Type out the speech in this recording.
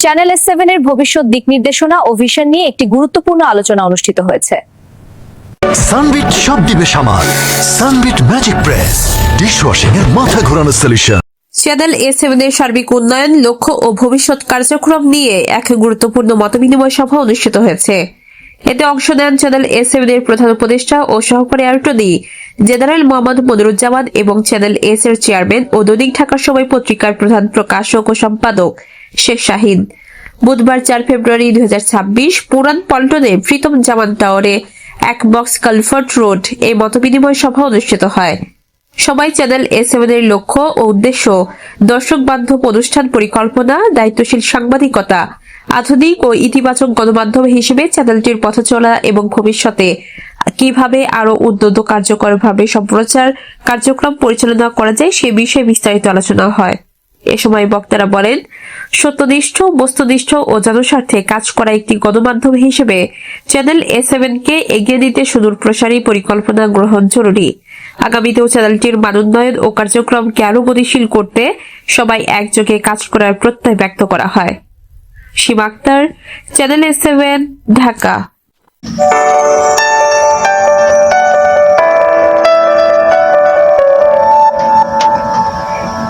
Channel S7 এর ভবিষ্যৎ দিক নির্দেশনা ও ভিশন নিয়ে একটি গুরুত্বপূর্ণ আলোচনা অনুষ্ঠিত হয়েছে। সানবিট সব দিবে সামাল। সানবিট ম্যাজিক প্রেস ডিশওয়াশিং এর মাথা ঘোরানো সলিউশন। চ্যানেল A7 এর সার্বিক উন্নয়ন, লক্ষ্য ও ভবিষ্যৎ কার্যক্রম নিয়ে এক গুরুত্বপূর্ণ মতবিনিময় সভা অনুষ্ঠিত হয়েছে। এতে অংশ নেন চ্যানেল A7 এর প্রধান উপদেষ্টা ও সহকারী অ্যাটর্নি জেনারেল মোহাম্মদ মনিরুজ্জামান এবং চ্যানেল এস এর চেয়ারম্যান ও দৈনিক ঢাকার সময় পত্রিকার প্রধান প্রকাশক ও সম্পাদক শেখ শাহিন। বুধবার 4 ফেব্রুয়ারি 2026 পুরান পল্টনে প্রীতম জামান টাওয়ারে 1 বক্স কালভার্ট রোড এই মতবিনিময় সভা অনুষ্ঠিত হয়। সবাই চ্যানেল A7 এর লক্ষ্য ও উদ্দেশ্য, দর্শক বান্ধব অনুষ্ঠান পরিকল্পনা, দায়িত্বশীল সাংবাদিকতা, আধুনিক ও ইতিবাচক গণমাধ্যম হিসেবে চ্যানেলটির পথ চলা এবং ভবিষ্যতে কিভাবে আরো উদ্যোগ কার্যকরভাবে সম্প্রচার কার্যক্রম পরিচালনা করা যায় সে বিষয়ে বিস্তারিত আলোচনা হয়। এ সময় বক্তারা বলেন, সত্যনিষ্ঠ, বস্তুনিষ্ঠ ও জনস্বার্থে কাজ করা একটি গণমাধ্যম হিসেবে চ্যানেল A7 কে এগিয়ে নিতে সুদূর প্রসারী পরিকল্পনা গ্রহণ জরুরি। আগামীতেও চ্যানেলটির মানোন্নয়ন ও কার্যক্রমকে আরো গতিশীল করতে সবাই একযোগে কাজ করার প্রত্যয় ব্যক্ত করা হয়। সীমা আক্তার, চ্যানেল A7, ঢাকা।